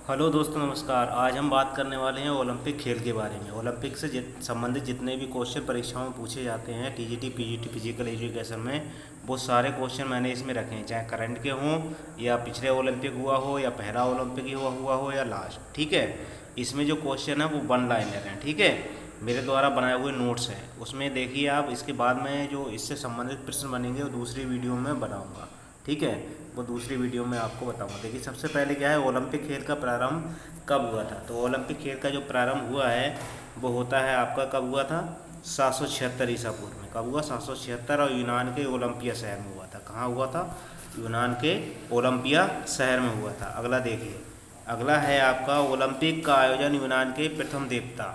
Hello दोस्तों, नमस्कार। आज हम बात करने वाले हैं ओलंपिक खेल के बारे में। ओलंपिक से संबंधित जितने भी क्वेश्चन परीक्षाओं में पूछे जाते हैं टीजीटी पीजीटी फिजिकल एजुकेशन में, वो सारे क्वेश्चन मैंने इसमें रखे हैं, चाहे करंट के हों या पिछले ओलंपिक हुआ हो या पहला ओलंपिक हुआ हो या लास्ट। ठीक है, इसमें जो क्वेश्चन है वो वन लाइनर हैं। ठीक है, मेरे द्वारा बनाए हुए नोट्स हैं, उसमें देखिए आप। इसके बाद में जो इससे संबंधित प्रश्न बनेंगे वो दूसरी वीडियो में बनाऊँगा। ठीक है, वो दूसरी वीडियो में आपको बताऊंगा। देखिए, सबसे पहले क्या है, ओलंपिक खेल का प्रारंभ कब हुआ था। तो ओलंपिक खेल का जो प्रारंभ हुआ है वो होता है आपका, कब हुआ था, 776 ईसा पूर्व में। कब हुआ, 776, और यूनान के ओलंपिया शहर में हुआ था। कहाँ हुआ था, यूनान के ओलंपिया शहर में हुआ था। अगला देखिए, अगला है आपका, ओलंपिक का आयोजन यूनान के प्रथम देवता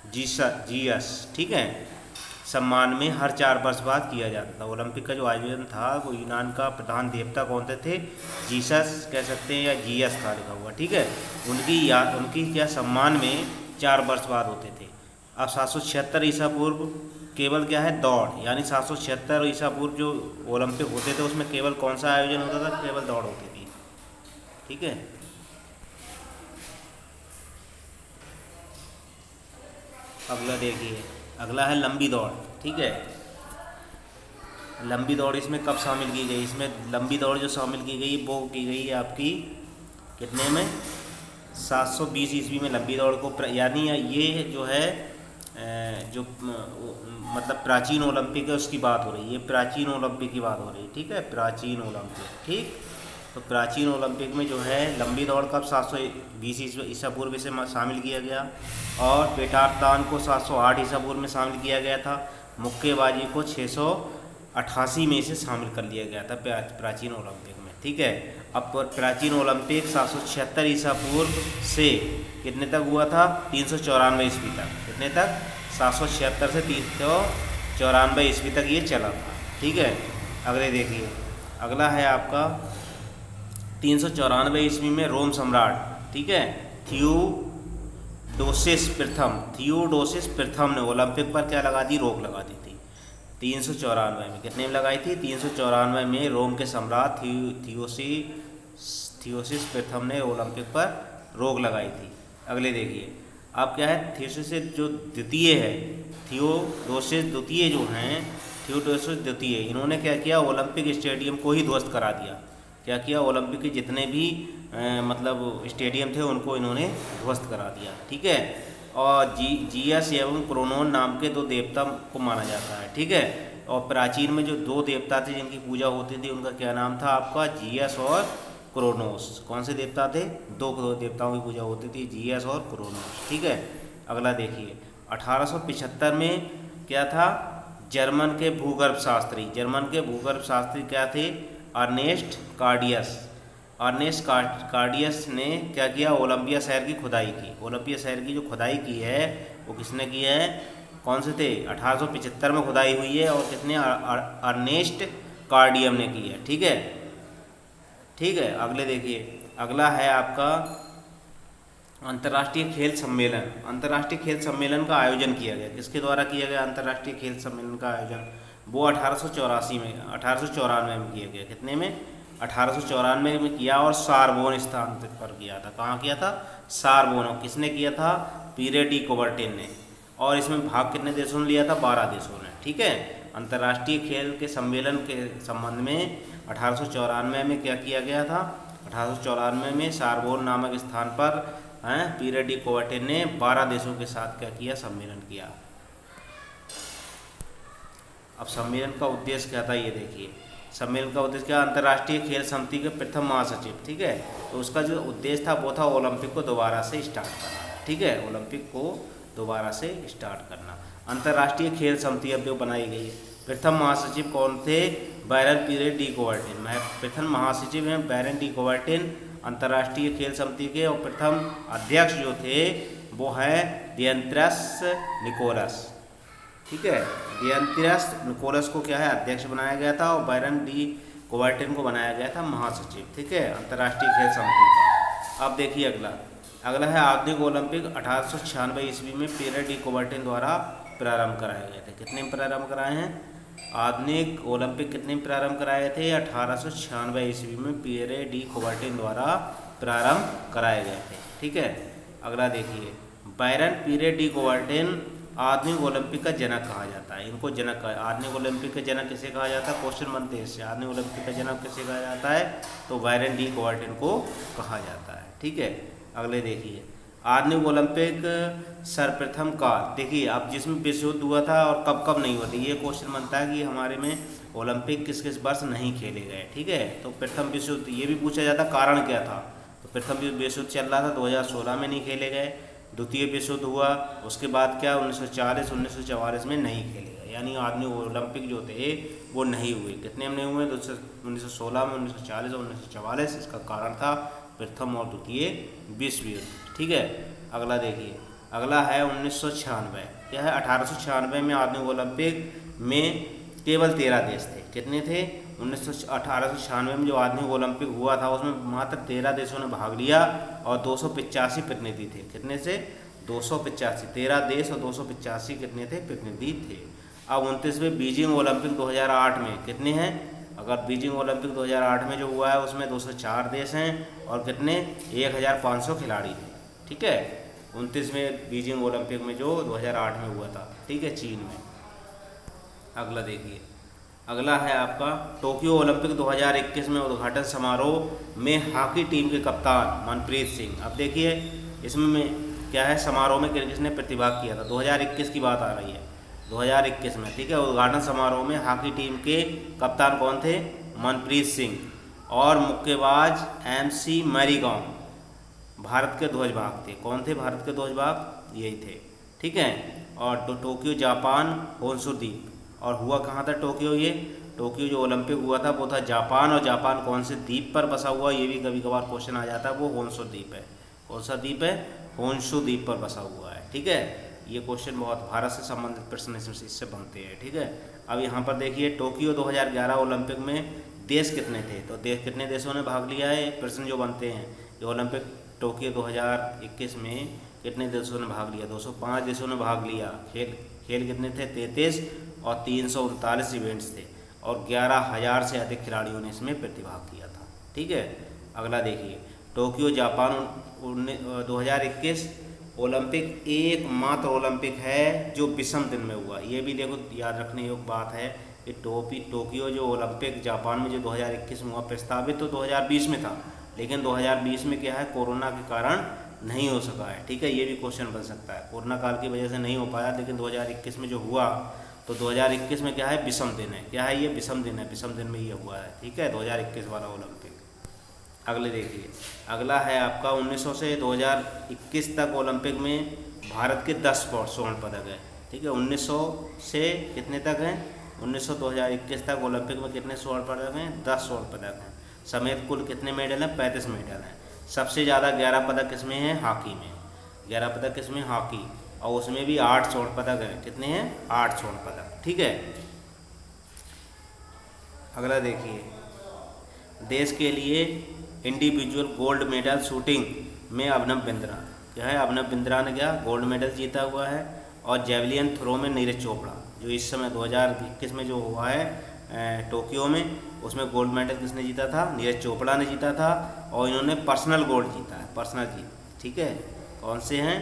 जीसस, ठीक है, सम्मान में हर 4 वर्ष बाद किया जाता था। ओलंपिक का जो आयोजन था वो यूनान का प्रधान देवता कौन थे, जीसस कह सकते हैं या जीएस था लिखा हुआ। ठीक है, उनकी क्या सम्मान में 4 वर्ष बाद होते थे। अब 776 ईसा पूर्व केवल क्या है, दौड़, यानी 776 ईसा पूर्व जो ओलंपिक होते थे उसमें केवल कौन सा आयोजन होता था, केवल दौड़ होती थी। ठीक है, अगला देखिए, अगला है लंबी दौड़। ठीक है, लंबी दौड़ इसमें कब शामिल की गई, इसमें लंबी दौड़ जो शामिल की गई वो की गई है आपकी कितने में, 720 ईस्वी में लंबी दौड़ को यानी ये जो है जो मतलब प्राचीन ओलंपिक है उसकी बात हो रही है, प्राचीन ओलंपिक की बात हो रही है। ठीक है, प्राचीन ओलंपिक। ठीक, तो प्राचीन ओलंपिक में जो है लंबी दौड़ कब 720 ईसा पूर्व से शामिल किया गया, और पेटारतान को 708 ईसा पूर्व में शामिल किया गया था। मुक्केबाजी को 688 में से शामिल कर लिया गया था प्राचीन ओलंपिक में। ठीक है, अब प्राचीन ओलंपिक 776 ईसा पूर्व से कितने तक हुआ था, 394 ईस्वी तक। कितने तक, 776 से 394 ईस्वी तक ये चला था। ठीक है, अगले देखिए, अगला है आपका 394 ईस्वी में रोम सम्राट, ठीक है, थियोडोसिस प्रथम ने ओलंपिक पर क्या लगा दी, रोक लगा दी थी। 394 में, कितने में लगाई थी, 394 में रोम के सम्राट थियोसिस प्रथम ने ओलंपिक पर रोक लगाई थी। अगले देखिए, अब क्या है, थियोडोसिस जो द्वितीय है, थियोडोसिस द्वितीय जो हैं, थियोडोसिस द्वितीय, इन्होंने क्या किया, ओलंपिक स्टेडियम को ही ध्वस्त करा दिया। क्या किया, ओलंपिक के जितने भी मतलब स्टेडियम थे उनको इन्होंने ध्वस्त करा दिया। ठीक है, और जीएस एवं क्रोनोन नाम के 2 देवता को माना जाता है। ठीक है, और प्राचीन में जो 2 देवता थे जिनकी पूजा होती थी उनका क्या नाम था आपका, जीएस और क्रोनोस। कौन से देवता थे, 2 देवताओं की पूजा होती थी, जीएस और क्रोनोस। ठीक है, अगला देखिए, 1875 में क्या था, जर्मन के भूगर्भ शास्त्री क्या थे, अर्नेस्ट कार्डियस ने क्या किया, ओलंपिया शहर की खुदाई की। ओलंपिया शहर की जो खुदाई की है वो किसने की है, कौन से थे, 1875 में खुदाई हुई है, और कितने, अर्नेस्ट कार्डियम ने की है। ठीक है, ठीक है, अगले देखिए, अगला है आपका अंतर्राष्ट्रीय खेल सम्मेलन। अंतर्राष्ट्रीय खेल सम्मेलन का आयोजन किया गया, किसके द्वारा किया गया अंतर्राष्ट्रीय खेल सम्मेलन का आयोजन, वो 1894 में किया गया। कितने में, 1894 में किया, और सारबोन स्थान पर किया था। कहाँ किया था, सारबोन। किसने किया था, पीरे डी कोबर्टिन ने। और इसमें भाग कितने देशों ने लिया था, 12 देशों ने। ठीक है, अंतर्राष्ट्रीय खेल के सम्मेलन के संबंध में 1894 में क्या किया गया था, 1894 में सारबोन नामक स्थान पर पीरे डी कोबर्टिन ने 12 देशों के साथ क्या किया, सम्मेलन किया। अब सम्मेलन का उद्देश्य क्या था, ये देखिए, सम्मेलन का उद्देश्य क्या, अंतर्राष्ट्रीय खेल समिति के प्रथम महासचिव। ठीक है, तो उसका जो उद्देश्य था वो था ओलंपिक को दोबारा से स्टार्ट करना। ठीक है, ओलंपिक को दोबारा से स्टार्ट करना। अंतर्राष्ट्रीय खेल समिति अब जो बनाई गई है, प्रथम महासचिव कौन थे, बैरन पीरे डी कोबर्टिन। प्रथम महासचिव हैं बैरन डी कोबर्टिन अंतर्राष्ट्रीय खेल समिति के, और प्रथम अध्यक्ष जो थे वो है दियंत्रियस निकोलस। ठीक है, दियंत्रियस निकोलस को क्या है, अध्यक्ष बनाया गया था, और बैरन डी कोबर्टिन को बनाया गया था महासचिव। ठीक है, अंतर्राष्ट्रीय खेल समिति का। अब देखिए अगला है आधुनिक ओलंपिक 1896 ईस्वी में पीरे डी कोबर्टिन द्वारा प्रारंभ कराए गए थे। कितने में प्रारंभ कराए हैं, आधुनिक ओलंपिक कितने में प्रारंभ कराए थे, 1896 ईस्वी में पीरे डी कोबर्टिन द्वारा प्रारंभ कराए गए थे। ठीक है, अगला देखिए, बायरन पीरे डी कूबरटेन आधुनिक ओलंपिक का जनक कहा जाता है। इनको जनक कहा, आधुनिक ओलंपिक का जनक किसे कहा जाता है, क्वेश्चन बनते हैं इससे, आधुनिक ओलंपिक का जनक किसे कहा जाता है, तो बायरन डी कूबरटेन को कहा जाता है। ठीक है, अगले देखिए, आधुनिक ओलंपिक सर्वप्रथम काल, देखिए अब जिसमें विश्व युद्ध हुआ था और कब कब नहीं हुआ था, ये क्वेश्चन बनता है कि हमारे में ओलंपिक किस किस वर्ष नहीं खेले गए। ठीक है, तो प्रथम विश्व युद्ध ये भी पूछा जाता, कारण क्या था, तो प्रथम विश्व युद्ध चल रहा था 2016 में नहीं खेले गए। द्वितीय विश्व युद्ध हुआ, उसके बाद क्या 1940 1944 में नहीं खेले गए, यानी आधुनिक ओलंपिक जो थे वो नहीं हुए। कितने में नहीं हुए, 1916 में, 1940 और 1944। इसका कारण था प्रथम और द्वितीय विश्व युद्ध। ठीक है, अगला देखिए, अगला है 1996, क्या है 1896 में आधुनिक ओलंपिक में केवल 13 देश थे। कितने थे, 1896 में जो आधुनिक ओलंपिक हुआ था उसमें मात्र 13 देशों ने भाग लिया और 285 प्रतिनिधि थे। कितने से, 285, 13 देश और 285 कितने थे, प्रतिनिधि थे। अब 29वें बीजिंग ओलंपिक 2008 में कितने हैं, अगर बीजिंग ओलंपिक 2008 में जो हुआ है उसमें 204 देश हैं और कितने 1500 खिलाड़ी थे। ठीक है, 29वें बीजिंग ओलंपिक में जो 2008 में हुआ था। ठीक है, चीन में। अगला देखिए, अगला है आपका टोक्यो ओलंपिक 2021 में उद्घाटन समारोह में हॉकी टीम के कप्तान मनप्रीत सिंह। अब देखिए इसमें क्या है, समारोह में किसने प्रतिभाग किया था, 2021 की बात आ रही है, 2021 में। ठीक है, उद्घाटन समारोह में हॉकी टीम के कप्तान कौन थे, मनप्रीत सिंह, और मुक्केबाज MC मैरीकॉम भारत के ध्वजवाहक थे। कौन थे भारत के ध्वजवाहक, यही थे। ठीक है, और टोक्यो जापान होन्शु द्वीप, और हुआ कहाँ था टोक्यो, ये टोक्यो जो ओलंपिक हुआ था वो था जापान, और जापान कौन से द्वीप पर बसा हुआ, ये भी कभी कभार क्वेश्चन आ जाता है, वो होन्शु द्वीप है। कौन सा द्वीप है, होन्शु द्वीप पर बसा हुआ है। ठीक है, ये क्वेश्चन बहुत भारत से संबंधित प्रश्न इससे बनते हैं। ठीक है, अब यहाँ पर देखिए टोक्यो 2011 ओलंपिक में देश कितने थे, तो देश कितने देशों ने भाग लिया है, प्रश्न जो बनते हैं। ये ओलंपिक टोक्यो 2021 में कितने देशों ने भाग लिया, 205 देशों ने भाग लिया। खेल कितने थे, 33 और 339 इवेंट्स थे और 11,000 से अधिक खिलाड़ियों ने इसमें प्रतिभाग किया था। ठीक है, अगला देखिए, टोक्यो जापान 2021 ओलंपिक एकमात्र ओलंपिक है जो विषम दिन में हुआ। ये भी देखो याद रखने योग्य बात है कि टोक्यो जो ओलंपिक जापान में जो 2021 में हुआ, प्रस्तावित तो 2020 में था, लेकिन 2020 में क्या है, कोरोना के कारण नहीं हो सका है। ठीक है, ये भी क्वेश्चन बन सकता है, कोरोना काल की वजह से नहीं हो पाया, लेकिन 2021 में जो हुआ तो 2021 में क्या है, विषम दिन है। क्या है ये, विषम दिन है, विषम दिन में ये हुआ है। ठीक है, 2021 वाला ओलंपिक। अगले देखिए, अगला है आपका 1900 से 2021 तक ओलंपिक में भारत के 10 स्वर्ण पदक हैं। ठीक है, 1900 से कितने तक हैं, 1900 2021 तक ओलंपिक में कितने स्वर्ण पदक हैं, 10 स्वर्ण पदक हैं। समेत कुल कितने मेडल हैं, 35 मेडल हैं। सबसे ज़्यादा 11 पदक किसमें हैं, हॉकी में, 11 पदक किसमें, हॉकी, और उसमें भी 8 स्वर्ण पदक हैं। कितने हैं, 8 स्वर्ण पदक। ठीक है, अगला देखिए, देश के लिए इंडिविजुअल गोल्ड मेडल शूटिंग में अभिनव बिंद्रा, क्या है, अभिनव बिंद्रा ने क्या गोल्ड मेडल जीता हुआ है। और जेवलिन थ्रो में नीरज चोपड़ा, जो इस समय 2021 में जो हुआ है टोक्यो में, उसमें गोल्ड मेडल किसने जीता था, नीरज चोपड़ा ने जीता था। और इन्होंने पर्सनल गोल्ड जीता है, पर्सनल जीत। ठीक है, कौन से हैं,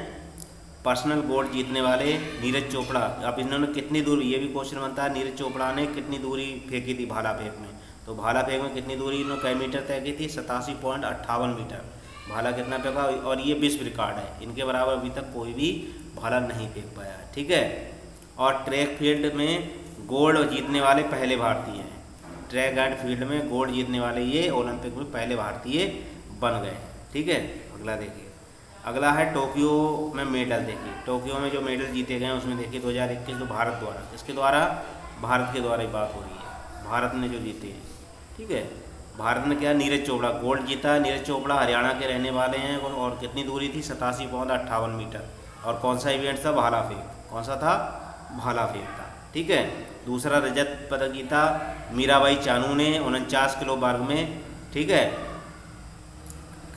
पर्सनल गोल्ड जीतने वाले नीरज चोपड़ा। अब इन्होंने कितनी दूरी, ये भी क्वेश्चन बनता है, नीरज चोपड़ा ने कितनी दूरी फेंकी थी भाला फेंक में, तो भाला फेंक में कितनी दूरी इन्होंने कई मीटर तय की थी, 87.58 मीटर भाला कितना फेंका, और ये विश्व रिकॉर्ड है। इनके बराबर अभी तक कोई भी भाला नहीं फेंक पाया है। ठीक है, और ट्रैक फील्ड में गोल्ड जीतने वाले पहले भारतीय हैं, ट्रैक एंड फील्ड में गोल्ड जीतने वाले ये ओलंपिक में पहले भारतीय बन गए। ठीक है, अगला देखिए, अगला है टोक्यो में मेडल। देखिए टोक्यो में जो मेडल जीते गए हैं उसमें देखिए 2021 तो भारत द्वारा, किसके द्वारा, भारत के द्वारा ही बात हो रही है, भारत ने जो जीते हैं। ठीक है, भारत ने क्या, नीरज चोपड़ा गोल्ड जीता। नीरज चोपड़ा हरियाणा के रहने वाले हैं, और कितनी दूरी थी, 87.58 मीटर। और कौन सा इवेंट था, भाला फेंक, कौन सा था, भाला फेंक था। ठीक है, दूसरा रजत पदक जीता मीराबाई चानू ने 49 किलो वर्ग में। ठीक है,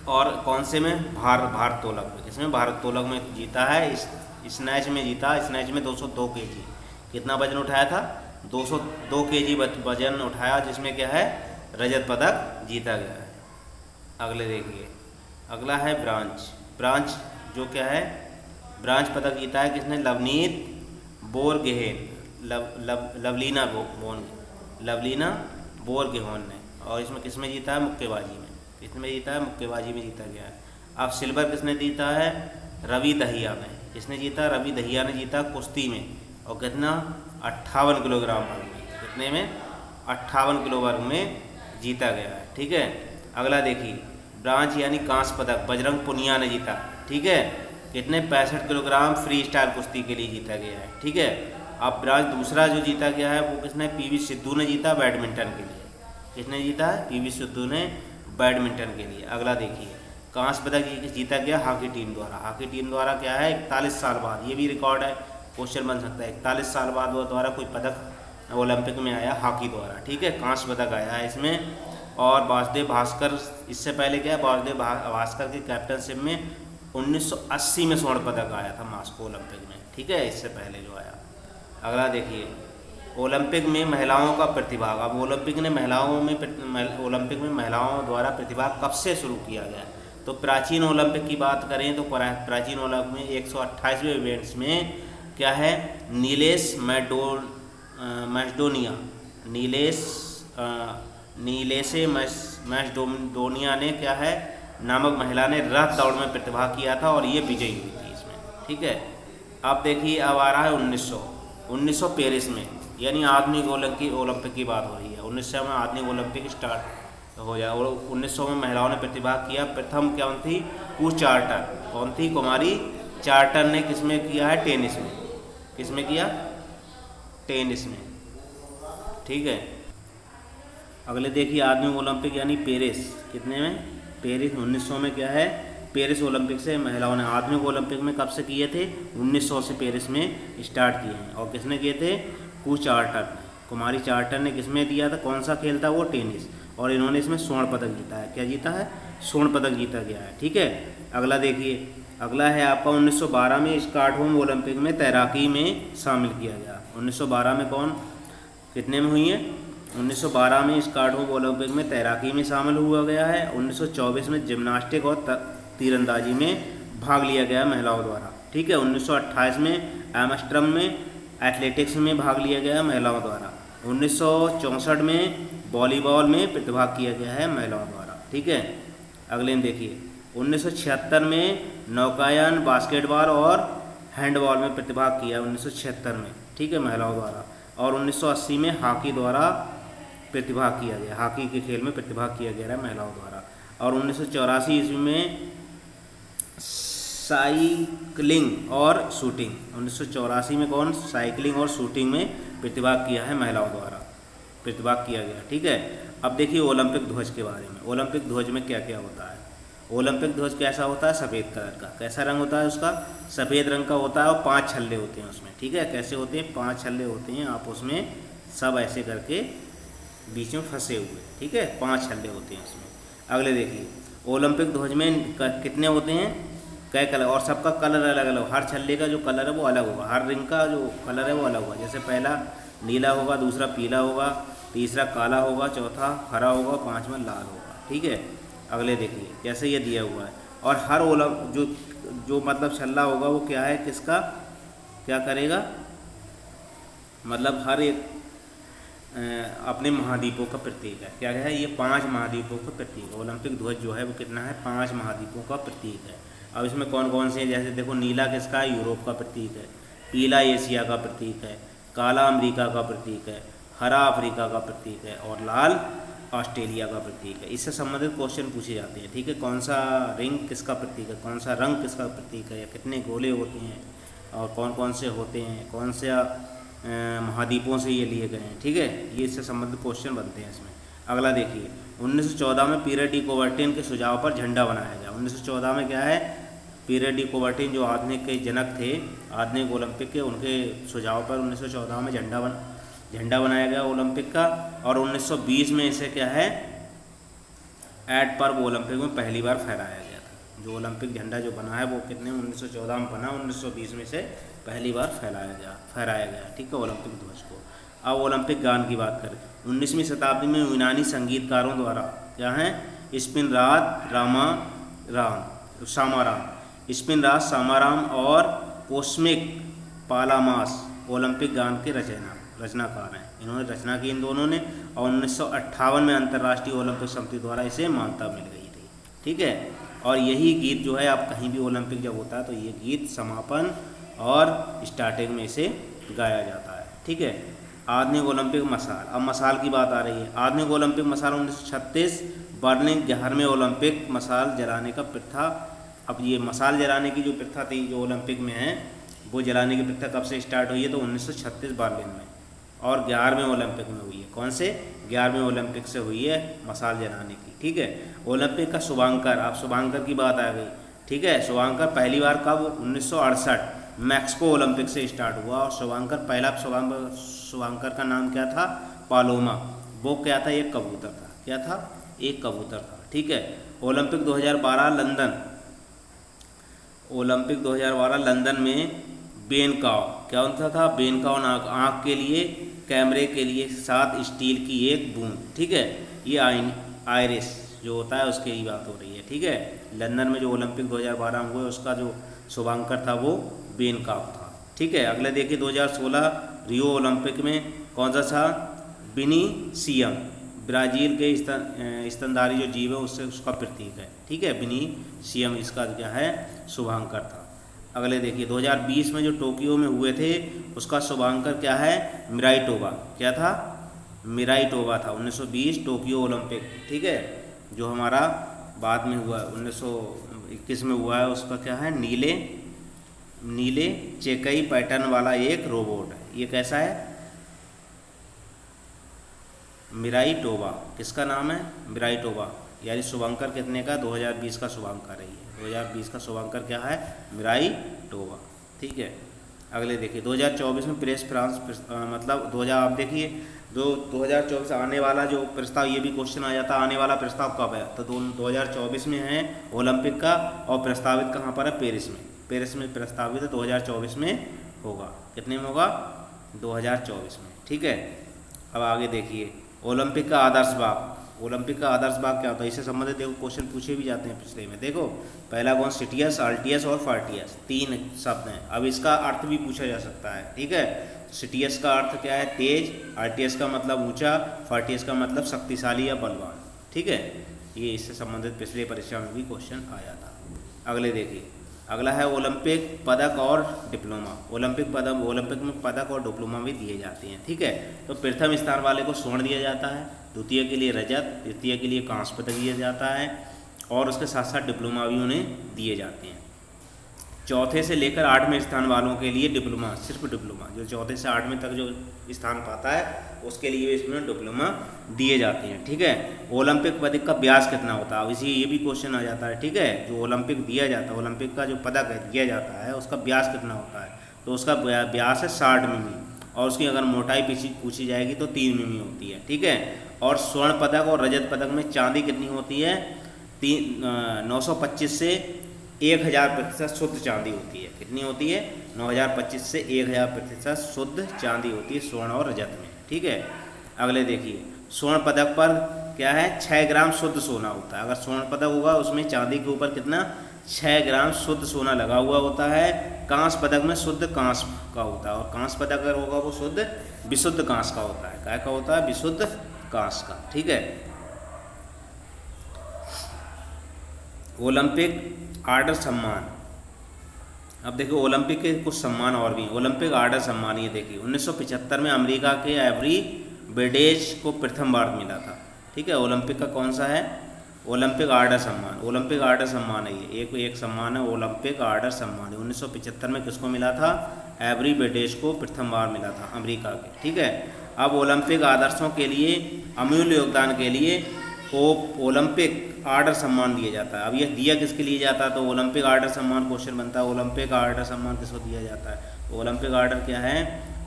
और कौन से में, भारतोलक में, इसमें भारतोलक में जीता है। स्नैच में जीता, स्नैच में 202 केजी, कितना वजन उठाया था, 202 केजी वजन उठाया, जिसमें क्या है, रजत पदक जीता गया है। अगले देखिए, अगला है ब्रांज। ब्रांज जो क्या है, ब्रांज पदक जीता है किसने, लवनीत बोरगेहेन, लवलीना बोरगेहेन ने। और इसमें किसमें जीता है, मुक्केबाजी में। किसमें जीता है, मुक्केबाजी में जीता गया है। अब सिल्वर किसने जीता है, रवि दहिया ने। किसने जीता, रवि दहिया ने जीता कुश्ती में। और कितना, 58 किलोग्राम वर्ग में। कितने में, 58 किलो वर्ग में जीता गया है। ठीक है, अगला देखिए, ब्रांज यानी कांस्य पदक बजरंग पुनिया ने जीता। ठीक है, कितने, 65 किलोग्राम फ्री स्टाइल कुश्ती के लिए जीता गया है। ठीक है, अब ब्रांज दूसरा जो जीता गया है वो किसने, पीवी सिद्धू ने जीता बैडमिंटन के लिए। किसने जीता है, पीवी सिद्धू ने बैडमिंटन के लिए। अगला देखिए, कांस्य पदक जीता गया हॉकी टीम द्वारा। हॉकी टीम द्वारा क्या है, 41 साल बाद, ये भी रिकॉर्ड है, क्वेश्चन बन सकता है। 41 साल बाद वो द्वारा कोई पदक ओलंपिक में आया हॉकी द्वारा। ठीक है, कांस्य पदक आया है इसमें। और वासुदेव भास्कर, इससे पहले क्या है, वासुदेव भास्कर की कैप्टनशिप में 1980 में स्वर्ण पदक आया था मास्को ओलंपिक में। ठीक है, इससे पहले जो आया। अगला देखिए, ओलंपिक में महिलाओं का प्रतिभाग। अब ओलंपिक में महिलाओं द्वारा प्रतिभाग कब से शुरू किया गया। तो प्राचीन ओलंपिक की बात करें तो प्राचीन ओलंपिक में 128वें इवेंट्स में क्या है, नीलेश मैस्डोनिया ने क्या है, नामक महिला ने रथ दौड़ में प्रतिभाग किया था और ये विजयी हुई थी इसमें। ठीक है, अब देखिए, अब आ रहा है 1900 पेरिस में, यानी आधुनिक ओलंपिक की बात हो रही है। 1900 में आधुनिक ओलंपिक स्टार्ट हो गया। और 1900 में महिलाओं ने प्रतिभाग किया। प्रथम क्या थी, चार्टर। कौन थी, कुमारी चार्टर ने। किसमें किया है, टेनिस में। किसमें किया, टेनिस में। ठीक है, अगले देखिए, आधुनिक ओलंपिक यानी पेरिस। कितने में, पेरिस 1900 में क्या है, पेरिस ओलंपिक से महिलाओं ने आधुनिक ओलंपिक में कब से किए थे, 1900 से पेरिस में स्टार्ट किए हैं। और किसने किए थे, चार्टर, कुमारी चार्टर ने। किसमें दिया था, कौन सा खेल था वो, टेनिस। और इन्होंने इसमें स्वर्ण पदक जीता है। क्या जीता है, स्वर्ण पदक जीता गया है। ठीक है, अगला देखिए, अगला है आपका 1912 में स्टॉकहोम ओलंपिक में तैराकी में शामिल किया गया। 1912 में कौन, कितने में हुई है, 1912 में स्टॉकहोम ओलंपिक में तैराकी में शामिल हुआ गया है। 1924 में जिम्नास्टिक और तीरंदाजी में भाग लिया गया महिलाओं द्वारा। ठीक है, 1928 में एम्स्टर्डम में एथलेटिक्स में भाग लिया गया महिलाओं द्वारा। 1964 में वॉलीबॉल में प्रतिभाग किया गया है महिलाओं द्वारा। ठीक है, अगले में देखिए, 1976 में नौकायन, बास्केटबॉल और हैंडबॉल में प्रतिभाग किया 1976 में। ठीक है, महिलाओं द्वारा। और 1980 में हॉकी द्वारा प्रतिभाग किया गया, हॉकी के खेल में प्रतिभाग किया गया है महिलाओं द्वारा। और 1984 ईस्वी में साइकिलिंग और शूटिंग। 1984 में कौन, साइकिलिंग और शूटिंग में प्रतिभाग किया है महिलाओं द्वारा, प्रतिभाग किया गया। ठीक है, अब देखिए ओलंपिक ध्वज के बारे में। ओलंपिक ध्वज में क्या क्या होता है। ओलंपिक ध्वज कैसा होता है, सफ़ेद कलर का। कैसा रंग होता है उसका, सफ़ेद रंग का होता है। और 5 छल्ले होते हैं उसमें। ठीक है, कैसे होते हैं, 5 छल्ले होते हैं। आप उसमें सब ऐसे करके बीच में फंसे हुए। ठीक है, 5 छल्ले होते हैं उसमें। अगले देखिए, ओलंपिक ध्वज में कितने होते हैं, कई कलर, और सबका कलर अलग अलग। हर छल्ले का जो कलर है वो अलग होगा, हर रिंग का जो कलर है वो अलग होगा। जैसे पहला नीला होगा, दूसरा पीला होगा, तीसरा काला होगा, चौथा हरा होगा, 5वां लाल होगा। ठीक है, अगले देखिए कैसे ये दिया हुआ है। और हर जो मतलब छल्ला होगा वो क्या है, किसका क्या करेगा, मतलब हर एक अपने महाद्वीपों का प्रतीक है। क्या है, ये 5 महाद्वीपों का प्रतीक है। ओलंपिक ध्वज जो है वो कितना है, 5 महाद्वीपों का प्रतीक है। अब इसमें कौन कौन से हैं, जैसे देखो, नीला किसका है, यूरोप का प्रतीक है। पीला एशिया का प्रतीक है। काला अमेरिका का प्रतीक है। हरा अफ्रीका का प्रतीक है। और लाल ऑस्ट्रेलिया का प्रतीक है। इससे संबंधित क्वेश्चन पूछे जाते हैं। ठीक है, कौन सा रिंग किसका प्रतीक है, कौन सा रंग किसका प्रतीक है, या कितने गोले होते हैं, और कौन कौन से होते हैं, कौन से महाद्वीपों से ये लिए गए हैं। ठीक है, ये इससे संबंधित क्वेश्चन बनते हैं इसमें। अगला देखिए, 1914 में पीयर डी कुबर्टिन के सुझाव पर झंडा बनाया गया। 1914 में क्या है, पीयर डी कुबर्टिन जो आधुनिक के जनक थे, आधुनिक ओलंपिक के, उनके सुझाव पर 1914 में झंडा बनाया गया ओलंपिक का। और 1920 में इसे क्या है, एट पर्व ओलंपिक में पहली बार फहराया गया था। जो ओलंपिक झंडा जो बना है वो कितने 1914 में बना, 1920 में से पहली बार फहराया गया। ठीक है, ओलंपिक ध्वज को। अब ओलंपिक गान की बात करें, 19वीं शताब्दी में यूनानी संगीतकारों द्वारा क्या है, स्पिन रात, ड्रामा, राम सामाराम, स्पिन राज सामाराम और कोस्मिक पालामास ओलंपिक गान के रचनाकार हैं। इन्होंने रचना की इन दोनों ने, और 1958 में अंतर्राष्ट्रीय ओलंपिक समिति द्वारा इसे मान्यता मिल गई थी। ठीक है, और यही गीत जो है, आप कहीं भी ओलंपिक जब होता है तो ये गीत समापन और स्टार्टिंग में इसे गाया जाता है। ठीक है, आधुनिक ओलंपिक मसाल। अब मसाल की बात आ रही है। आधुनिक ओलंपिक मसाल 1936 बर्लिन 11वें ओलंपिक मसाल जलाने का प्रथा। अब ये मसाल जलाने की जो प्रथा थी जो ओलंपिक में है, वो जलाने की प्रथा कब से स्टार्ट हुई है? तो 1936 बर्लिन में, और 11वें ओलंपिक में हुई है। कौन से? 11वें ओलंपिक से हुई है मसाल जलाने की। ठीक है, ओलंपिक का शुभांकर। आप शुभांकर की बात आ गई। ठीक है, शुभांकर पहली बार कब? 1968 मैक्सिको ओलंपिक से स्टार्ट हुआ, और पहला शुभांकर का नाम क्या था? पालोमा। वो क्या था? एक कबूतर था। क्या था? एक कबूतर था। ठीक है, ओलंपिक 2012 लंदन। ओलंपिक 2012 लंदन में बेनकाओ, क्या होता था? बेनकाओ आँख के लिए, कैमरे के लिए साथ स्टील की एक बूंद। ठीक है, ये आयरिस जो होता है उसके ही बात हो रही है। ठीक है, लंदन में जो ओलंपिक 2012 में हुए उसका जो शुभांकर था वो बेनकाओ था। ठीक है, अगले देखिए 2016 रियो ओलंपिक में कौन सा था? विनीसियम, ब्राज़ील के स्तनधारी जो जीव है उससे उसका प्रतीक है। ठीक है, विनीसियम इसका क्या है? शुभांकर था। अगले देखिए 2020 में जो टोक्यो में हुए थे उसका शुभांकर क्या है? मिराइटोवा। क्या था? मिराइटोवा था। 1920 टोक्यो ओलंपिक। ठीक है, जो हमारा बाद में हुआ 1921 में हुआ है, उसका क्या है? नीले चेकई पैटर्न वाला एक रोबोट है। ये कैसा है? मिराइटोवा। किसका नाम है? मिराइटोवा। यानी शुभांकर कितने का? 2020 का शुभांकर है। 2020 का शुभांकर क्या है? मिराइटोवा। ठीक है, अगले देखिए 2024 में प्रेस फ्रांस मतलब 2000 आप देखिए 2024 आने वाला जो प्रस्ताव, ये भी क्वेश्चन आ जाता है आने वाला प्रस्ताव कब है? तो 2024 में है ओलंपिक का, और प्रस्तावित कहाँ पर है? पेरिस में। पेरिस में प्रस्तावित है, 2024 में होगा। कितने में होगा? 2024 में। ठीक है, अब आगे देखिए ओलंपिक का आदर्श बाग। ओलंपिक का आदर्श बाग क्या होता है? इससे संबंधित देखो क्वेश्चन पूछे भी जाते हैं पिछले में। देखो पहला कौन? सिटियस, अल्टियस और फार्टियस, 3 शब्द हैं। अब इसका अर्थ भी पूछा जा सकता है। ठीक है, सिटियस का अर्थ क्या है? तेज। अल्टियस का मतलब ऊंचा। फार्टियस का मतलब शक्तिशाली या बलवान। ठीक है, ये इससे संबंधित पिछले परीक्षा में भी क्वेश्चन आया था। अगले देखिए, अगला है ओलंपिक पदक और डिप्लोमा। ओलंपिक में पदक और डिप्लोमा भी दिए जाते हैं। ठीक है, तो प्रथम स्थान वाले को स्वर्ण दिया जाता है, द्वितीय के लिए रजत, तृतीय के लिए कांस्य पदक दिया जाता है, और उसके साथ साथ डिप्लोमा भी उन्हें दिए जाते हैं। चौथे से लेकर 8वें स्थान वालों के लिए डिप्लोमा, सिर्फ डिप्लोमा, जो चौथे से 8वें तक जो स्थान पाता है उसके लिए इसमें डिप्लोमा दिए जाते हैं। ठीक है, ओलंपिक पदक का व्यास कितना होता है? अब इसी ये भी क्वेश्चन आ जाता है। ठीक है, जो ओलंपिक दिया जाता है, ओलंपिक का जो पदक है दिया जाता है उसका व्यास कितना होता है? तो उसका व्यास है 60 मिमी, और उसकी अगर मोटाई पूछी जाएगी तो 3 मिमी होती है। ठीक है, और स्वर्ण पदक और रजत पदक में चांदी कितनी होती है? 925 से 1000% शुद्ध चांदी होती है। कितनी होती है? 9025 से 1000% शुद्ध चांदी होती है स्वर्ण और रजत में। ठीक है, अगले देखिए स्वर्ण पदक पर क्या है? 6 ग्राम शुद्ध सोना होता है। अगर स्वर्ण पदक होगा उसमें चांदी के ऊपर कितना? 6 ग्राम शुद्ध सोना लगा हुआ होता है। कांस्य पदक में शुद्ध कांस्य का होता है, और कांस्य पदक अगर होगा वो विशुद्ध कांस्य का होता है। क्या का होता है? विशुद्ध कांस्य का। ठीक है, ओलंपिक आर्डर सम्मान। अब देखो ओलंपिक के कुछ सम्मान और भी हैं। ओलंपिक आर्डर सम्मान ये देखिए 1975 में अमेरिका के एवरी बेडेज को प्रथम बार मिला था। ठीक है, ओलंपिक का कौन सा है? ओलंपिक आर्डर सम्मान। ओलंपिक आर्डर सम्मान है ये, एक सम्मान है ओलंपिक आर्डर सम्मान। 1975 में किसको मिला था? एवरी बेडेज को प्रथम बार मिला था, अमेरिका के। ठीक है, अब ओलंपिक आदर्शों के लिए अमूल्य योगदान के लिए ओलंपिक आर्डर सम्मान दिया जाता है। अब यह दिया किसके लिए जाता है? तो ओलंपिक आर्डर सम्मान क्वेश्चन बनता है, ओलंपिक आर्डर सम्मान किसको दिया जाता है? ओलंपिक आर्डर क्या है?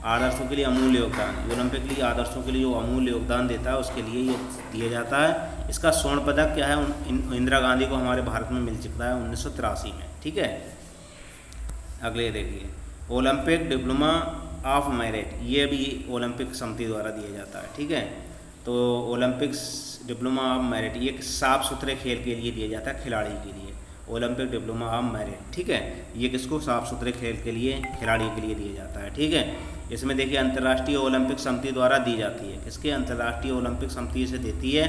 आदर्शों के लिए अमूल्य योगदान। ओलंपिक के लिए आदर्शों के लिए जो अमूल्य योगदान देता है उसके लिए ये दिया जाता है। इसका स्वर्ण पदक क्या है? इंदिरा गांधी को हमारे भारत में मिल चुका है 1983 में। ठीक है, अगले देखिए ओलंपिक डिप्लोमा ऑफ मेरिट, ये भी ओलंपिक समिति द्वारा दिया जाता है। ठीक है, तो ओलंपिक्स डिप्लोमा ऑफ मेरिट ये साफ सुथरे खेल के लिए दिया जाता है, खिलाड़ी के लिए। ओलंपिक डिप्लोमा ऑफ मेरिट, ठीक है। ये किसको, साफ सुथरे खेल के लिए खिलाड़ियों के लिए दिया जाता है, ठीक है। इसमें देखिए अंतर्राष्ट्रीय ओलंपिक समिति द्वारा दी जाती है, किसके, अंतर्राष्ट्रीय ओलंपिक समिति इसे देती है।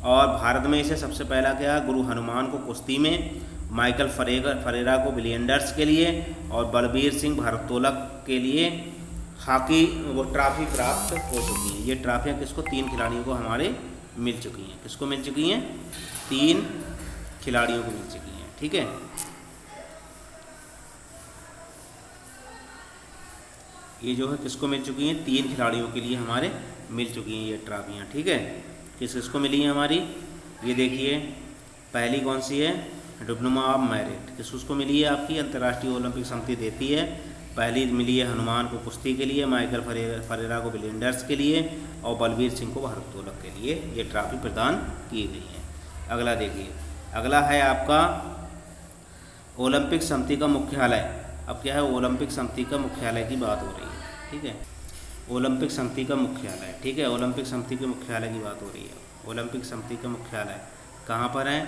और भारत में इसे सबसे पहला क्या, गुरु हनुमान को कुश्ती में, माइकल फरेरा को बिलियंडर्स के लिए और बलबीर सिंह भारोत्तोलक के लिए हॉकी वो ट्रॉफी प्राप्त हो चुकी है। ये ट्रॉफियाँ किसको, 3 खिलाड़ियों को हमारे मिल चुकी हैं। किसको मिल चुकी हैं, 3 खिलाड़ियों को मिल चुकी हैं, ठीक है। ये जो है किसको मिल चुकी हैं, 3 खिलाड़ियों के लिए हमारे मिल चुकी हैं ये ट्रॉफियाँ, ठीक है। किसको मिली हैं हमारी, ये देखिए पहली कौन सी है, डिप्लोमा ऑफ मेरिट, किसको मिली है आपकी, अंतर्राष्ट्रीय ओलंपिक समिति देती है। पहली मिली है हनुमान को कुश्ती के लिए, माइकल फरेरा को बिलियंडर्स के लिए और बलबीर सिंह को भारोत्तोलक के लिए ये ट्रॉफी प्रदान की गई है। अगला देखिए, अगला है आपका ओलंपिक समिति का मुख्यालय। अब क्या है, ओलंपिक समिति का मुख्यालय की बात हो रही है, ठीक है। ओलंपिक समिति का मुख्यालय, ठीक है, ओलंपिक समिति के मुख्यालय की बात हो रही है। ओलंपिक समिति का मुख्यालय कहाँ पर है,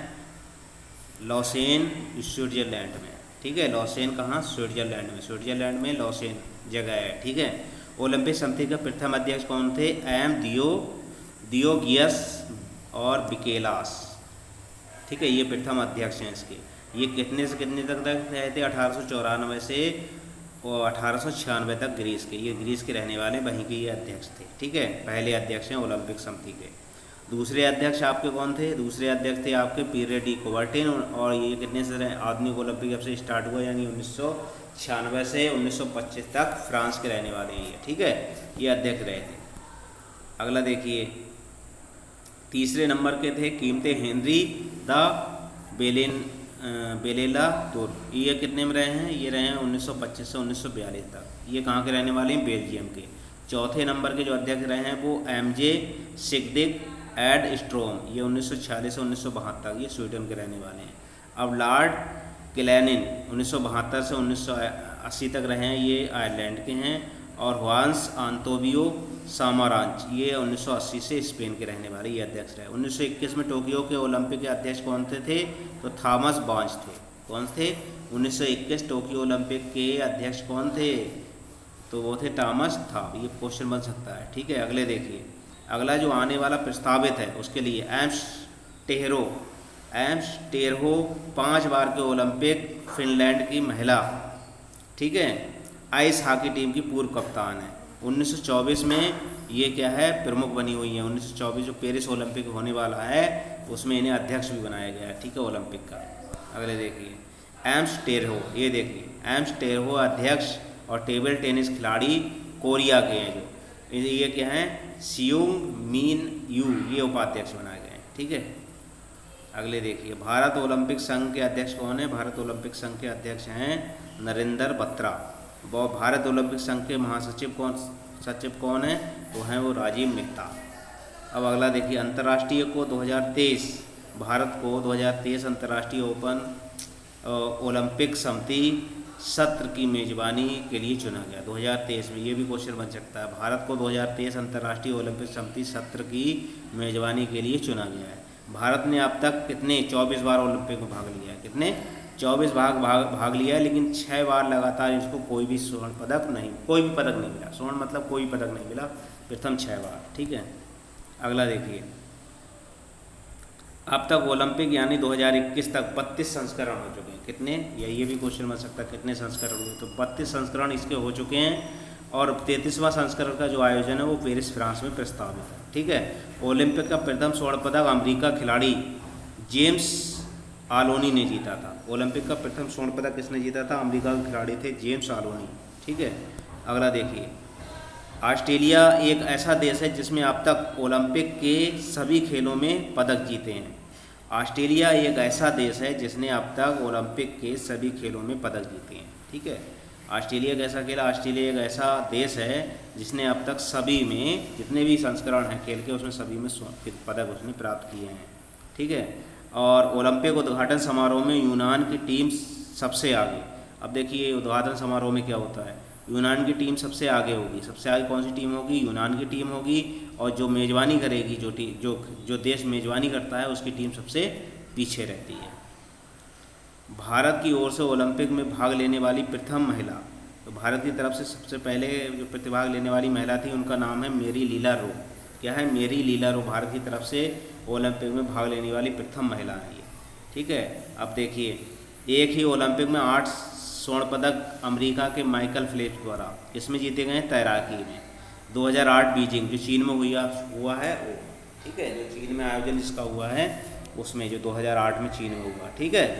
लॉसेन स्विट्जरलैंड में, ठीक है। लॉसेन कहाँ, स्विट्जरलैंड में, स्विट्जरलैंड में लॉसेन जगह है, ठीक है। ओलंपिक समिति के प्रथम अध्यक्ष कौन थे, एम दियोगियस और बिकेलास, ठीक है। ये प्रथम अध्यक्ष हैं इसके। ये कितने से कितने तक रहे थे, 1894 से और 1896 तक ग्रीस के, ये ग्रीस के रहने वाले वहीं के ये अध्यक्ष थे, ठीक है। पहले अध्यक्ष हैं ओलंपिक समिति के। दूसरे अध्यक्ष आपके कौन थे, दूसरे अध्यक्ष थे आपके पीरे डी कुबर्टिन, और ये कितने से रहे, आधुनिक ओलंपिक जब से स्टार्ट हुआ यानी 1996 से 1925 तक फ्रांस के रहने वाले हैं ये, ठीक है। ये अध्यक्ष रहे थे। अगला देखिए, तीसरे नंबर के थे कीमते हेनरी द बेलेला तुर, ये कितने में रहे हैं, ये रहे हैं 1925 से 1942 तक। ये कहाँ के रहने वाले हैं, बेल्जियम के। चौथे नंबर के जो अध्यक्ष रहे हैं वो एमजे सिग्दिग एड स्ट्रोम, ये 1946 से 1972 तक, ये स्वीडन के रहने वाले हैं। अब लॉर्ड क्लेनिन 1972 से 1980 तक रहे हैं, ये आयरलैंड के हैं। और हुआंस आंतोबियो सामारांच, ये 1980 से स्पेन के रहने वाले ये अध्यक्ष रहे। 1921 में टोक्यो के ओलंपिक के अध्यक्ष कौन थे, तो थॉमस बांच थे। कौन थे, 1921 टोक्यो ओलंपिक के अध्यक्ष कौन थे, तो वो थे थॉमस था। ये क्वेश्चन बन सकता है, ठीक है। अगले देखिए, अगला जो आने वाला प्रस्तावित है उसके लिए एम्स टेरहो 5 बार के ओलंपिक फिनलैंड की महिला, ठीक है, आइस हॉकी टीम की पूर्व कप्तान है। 1924 में ये क्या है, प्रमुख बनी हुई है। 1924 जो पेरिस ओलंपिक होने वाला है उसमें इन्हें अध्यक्ष भी बनाया गया है, ठीक है, ओलंपिक का। अगले देखिए, एम्स टेरहो, ये देखिए एम्स टेरहो अध्यक्ष और टेबल टेनिस खिलाड़ी कोरिया के हैं जो, ये क्या हैं, सियोंग मिन यू, ये उपाध्यक्ष बनाए गए हैं, ठीक है। अगले देखिए, भारत ओलंपिक संघ के अध्यक्ष कौन है, भारत ओलंपिक संघ के अध्यक्ष हैं नरेंद्र बत्रा। वो भारत ओलंपिक संघ के महासचिव कौन है, तो हैं वो राजीव मेहता। अब अगला देखिए, अंतर्राष्ट्रीय को 2023 भारत को 2023 अंतर्राष्ट्रीय ओलंपिक समिति सत्र की मेजबानी के लिए चुना गया 2023 में। ये भी क्वेश्चन बन सकता है, भारत को 2023 अंतर्राष्ट्रीय ओलंपिक समिति सत्र की मेजबानी के लिए चुना गया है। भारत ने अब तक कितने 24 बार ओलंपिक में भाग लिया है, कितने 24 भाग लिया है, लेकिन 6 बार लगातार इसको कोई भी स्वर्ण पदक नहीं मिला। स्वर्ण मतलब कोई पदक नहीं मिला, प्रथम 6 बार, ठीक है। अगला देखिए, अब तक ओलंपिक यानी 2021 तक 32 संस्करण हो चुके हैं। कितने, ये भी क्वेश्चन बन सकता है, कितने संस्करण हुए, तो 32 संस्करण इसके हो चुके हैं। और 33वां संस्करण का जो आयोजन है वो पेरिस फ्रांस में प्रस्तावित है, ठीक है। ओलंपिक का प्रथम स्वर्ण पदक अमेरिका खिलाड़ी जेम्स आलोनी ने जीता था। ओलंपिक का प्रथम स्वर्ण पदक किसने जीता था, अमेरिका के खिलाड़ी थे जेम्स आलोनी, ठीक है। अगला देखिए, ऑस्ट्रेलिया एक ऐसा देश है जिसमें अब तक ओलंपिक के सभी खेलों में पदक जीते हैं। ऑस्ट्रेलिया एक ऐसा देश है जिसने अब तक ओलंपिक के सभी खेलों में पदक जीते हैं, ठीक है। ऑस्ट्रेलिया कैसा खेला, ऑस्ट्रेलिया एक ऐसा देश है जिसने अब तक सभी में जितने भी संस्करण हैं खेल के उसमें सभी में पदक उसने प्राप्त किए हैं, ठीक है। और ओलंपिक उद्घाटन समारोह में यूनान की टीम सबसे आगे। अब देखिए उद्घाटन समारोह में क्या होता है, यूनान की टीम सबसे आगे होगी। सबसे आगे कौन सी टीम होगी, यूनान की टीम होगी। और जो मेज़बानी करेगी, जो देश मेज़बानी करता है उसकी टीम सबसे पीछे रहती है। भारत की ओर से ओलंपिक में भाग लेने वाली प्रथम महिला। तो भारत की तरफ से सबसे पहले जो प्रतिभाग लेने वाली महिला थी उनका नाम है मेरी लीला रो। क्या है? मेरी लीला रो भारत की तरफ से ओलंपिक में भाग लेने वाली प्रथम महिला है ये। ठीक है। अब देखिए, एक ही ओलंपिक में 8 स्वर्ण पदक अमेरिका के माइकल फेल्प्स द्वारा इसमें जीते गए हैं तैराकी में। 2008 बीजिंग जो चीन में हुआ है वो। ठीक है, जो चीन में आयोजन जिसका हुआ है उसमें, जो 2008 में चीन में हुआ। ठीक है,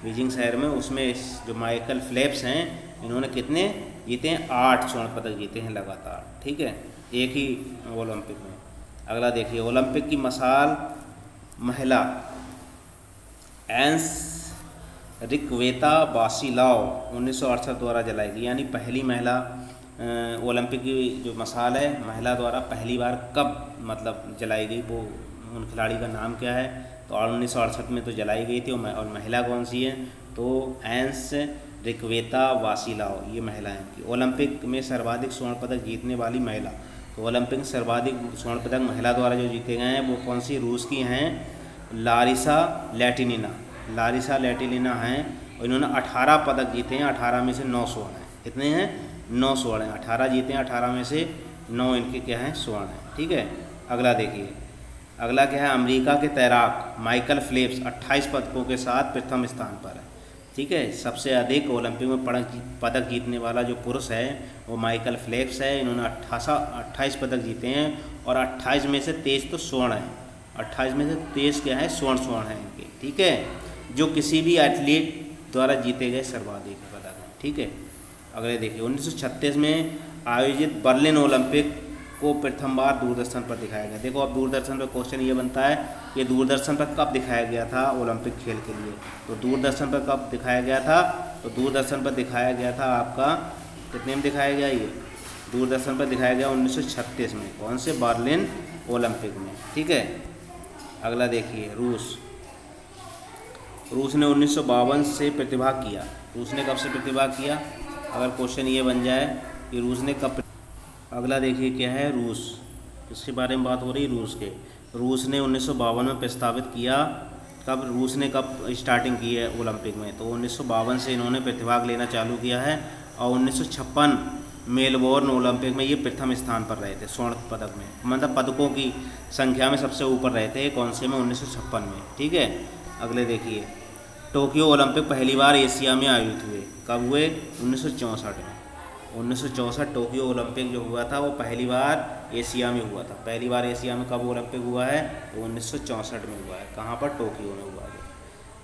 बीजिंग शहर में, उसमें जो माइकल फेल्प्स हैं इन्होंने कितने जीते हैं? 8 स्वर्ण पदक जीते हैं लगातार। ठीक है, एक ही ओलंपिक में। अगला देखिए, ओलंपिक की मशाल महिला एंस रिक्वेता बासिलाओ 1968 द्वारा जलाई गई। यानी पहली महिला ओलंपिक की जो मशाल है महिला द्वारा पहली बार कब मतलब जलाई गई, वो उन खिलाड़ी का नाम क्या है? तो 1968 में तो जलाई गई थी। और महिला कौन सी है? तो एंस रिक्वेता वासिलाओ, ये महिला है कि ओलंपिक में सर्वाधिक स्वर्ण पदक जीतने वाली महिला। तो ओलंपिक में सर्वाधिक स्वर्ण पदक महिला द्वारा जो जीते गए हैं वो कौन सी? रूस की हैं लारिसा लैटिनिना हैं। और इन्होंने 18 पदक जीते हैं, 18 में से 9 स्वर्ण हैं। कितने हैं? 9 स्वर्ण हैं। 18 जीते हैं, 18 में से 9 इनके क्या हैं? स्वर्ण हैं। ठीक है। अगला देखिए, अगला क्या है? अमेरिका के तैराक माइकल फेल्प्स 28 पदकों के साथ प्रथम स्थान पर है। ठीक है, सबसे अधिक ओलंपिक में पदक जीतने वाला जो पुरुष है वो माइकल फेल्प्स है। इन्होंने 28 पदक जीते हैं और 28 में से 23 तो स्वर्ण है। 28 में से 23 क्या है? स्वर्ण है इनके। ठीक है, जो किसी भी एथलीट द्वारा जीते गए सर्वाधिक पदक हैं। ठीक है। अगले देखिए, 1936 में आयोजित बर्लिन ओलंपिक को प्रथम बार दूरदर्शन पर दिखाया गया। देखो, अब दूरदर्शन पर क्वेश्चन ये बनता है कि दूरदर्शन पर कब दिखाया गया था ओलंपिक खेल के लिए? तो दूरदर्शन पर कब दिखाया गया था? तो दूरदर्शन पर दिखाया गया था आपका, कितने में दिखाया गया? ये दूरदर्शन पर दिखाया गया 1936 में। कौन से? बर्लिन ओलंपिक में। ठीक है। अगला देखिए, रूस ने 1952 से प्रतिभाग किया। रूस ने कब से प्रतिभाग किया? अगर क्वेश्चन ये बन जाए कि रूस ने कब। अगला देखिए क्या है? रूस, इसके बारे में बात हो रही है रूस के। रूस ने 1952 में प्रस्तावित किया। कब रूस ने कब स्टार्टिंग की है ओलंपिक में? तो 1952 से इन्होंने प्रतिभाग लेना चालू किया है। और 1956 मेलबोर्न ओलंपिक में ये प्रथम स्थान पर रहे थे स्वर्ण पदक में, मतलब पदकों की संख्या में सबसे ऊपर रहे थे। कौन से में? 1956 में। ठीक है। अगले देखिए, टोक्यो ओलंपिक पहली बार एशिया में आयोजित हुए। कब हुए? 1964 में। 1964 टोक्यो ओलंपिक जो हुआ था वो पहली बार एशिया में हुआ था। पहली बार एशिया में कब ओलंपिक हुआ है? तो 1964 में हुआ है। कहाँ पर? टोक्यो में हुआ है।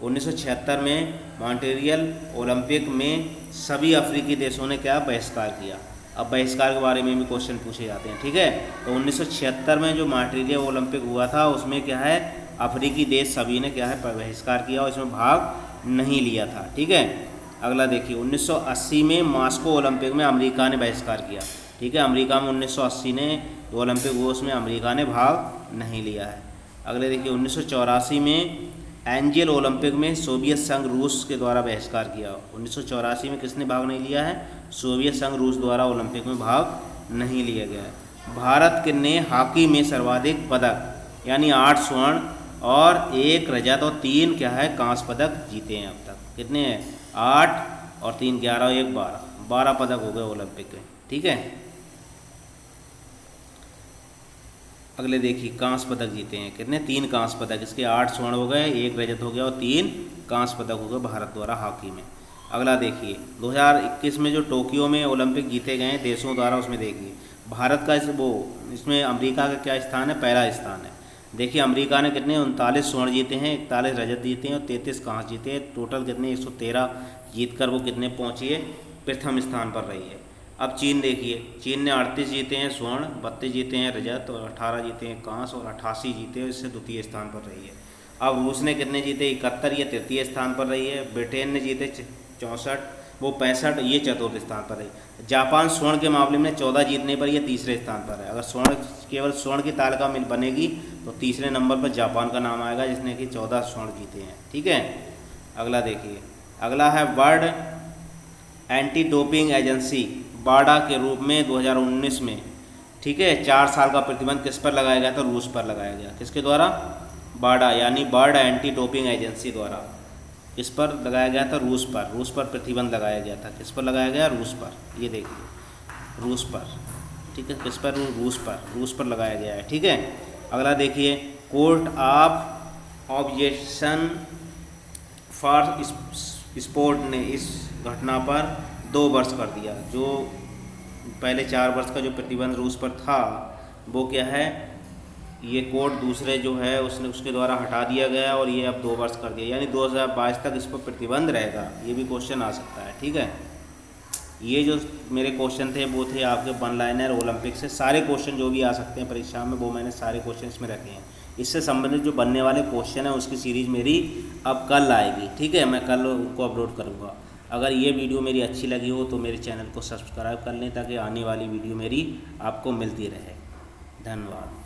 1976 में मॉन्ट्रियल ओलंपिक में सभी अफ्रीकी देशों ने क्या बहिष्कार किया। अब बहिष्कार के बारे में भी क्वेश्चन पूछे जाते हैं। ठीक है। तो 1976 में जो मॉन्ट्रियल ओलंपिक हुआ था उसमें क्या है? अफ्रीकी देश सभी ने क्या है? बहिष्कार किया और इसमें भाग नहीं लिया था। ठीक है। अगला देखिए, 1980 में मॉस्को ओलंपिक में अमेरिका ने बहिष्कार किया। ठीक है, अमेरिका में 1980 ने जो ओलंपिक हुआ उसमें अमेरिका ने भाग नहीं लिया है। अगले देखिए, 1984 में एंजल ओलंपिक में सोवियत संघ रूस के द्वारा बहिष्कार किया। 1984 में किसने भाग नहीं लिया है? सोवियत संघ रूस द्वारा ओलंपिक में भाग नहीं लिया गया है। भारत ने हॉकी में सर्वाधिक पदक यानी 8 स्वर्ण और 1 रजत और 3 क्या है? कांस्य पदक जीते हैं अब तक। कितने हैं? 8 और 3 11 और 1 12 पदक हो गए ओलंपिक के। ठीक है। अगले देखिए, कांस्य पदक जीते हैं कितने? 3 कांस्य पदक। इसके 8 स्वर्ण हो गए, 1 रजत हो गया और 3 कांस्य पदक हो गए भारत द्वारा हॉकी में। अगला देखिए, 2021 में जो टोक्यो में ओलंपिक जीते गए हैं देशों द्वारा, उसमें देखिए भारत का इसमें अमेरिका का क्या स्थान है? पहला स्थान है। देखिए, अमेरिका ने कितने 39 स्वर्ण जीते हैं, 41 रजत जीते हैं और 33 कांस्य जीते हैं। टोटल कितने? 113 जीतकर वो कितने पहुँची है? प्रथम स्थान पर रही है। अब चीन देखिए, चीन ने 38 जीते हैं स्वर्ण, 32 जीते हैं रजत और 18 जीते हैं कांस्य और 88 जीते हैं, इससे द्वितीय स्थान पर रही है। अब रूस ने कितने जीते? 71, ये तृतीय स्थान पर रही है। ब्रिटेन ने जीते 64, वो 65, ये चतुर्थ स्थान पर रही। जापान स्वर्ण के मामले में 14 जीतने पर यह तीसरे स्थान पर है। अगर केवल स्वर्ण की तालिका में बनेगी तो तीसरे नंबर पर जापान का नाम आएगा जिसने कि 14 स्वर्ण जीते हैं। ठीक है। अगला देखिए, अगला है वर्ल्ड एंटी डोपिंग एजेंसी बाडा के रूप में 2019 में, ठीक है, 4 साल का प्रतिबंध किस पर लगाया गया था? रूस पर लगाया गया। किसके द्वारा? बाडा यानी वर्ल्ड एंटी डोपिंग एजेंसी द्वारा। इस पर लगाया गया था रूस पर प्रतिबंध लगाया गया था। किस पर लगाया गया? रूस पर। ये देखिए रूस पर, ठीक है, किस पर? रूस पर लगाया गया है, ठीक है। अगला देखिए, court of objection for sport ने इस घटना पर 2 वर्ष कर दिया। जो पहले 4 वर्ष का जो प्रतिबंध रूस पर था वो क्या है, ये कोर्ट दूसरे जो है उसने उसके द्वारा हटा दिया गया और ये अब 2 वर्ष कर दिया, यानी 2022 तक इस पर प्रतिबंध रहेगा। ये भी क्वेश्चन आ सकता है, ठीक है। ये जो मेरे क्वेश्चन थे वो थे आपके वन लाइनर ओलंपिक से। सारे क्वेश्चन जो भी आ सकते हैं परीक्षा में वो मैंने सारे क्वेश्चन इसमें रखे हैं। इससे संबंधित जो बनने वाले क्वेश्चन है उसकी सीरीज़ मेरी अब कल आएगी, ठीक है। मैं कल उनको अपलोड करूँगा। अगर ये वीडियो मेरी अच्छी लगी हो तो मेरे चैनल को सब्सक्राइब कर लें ताकि आने वाली वीडियो मेरी आपको मिलती रहे। धन्यवाद।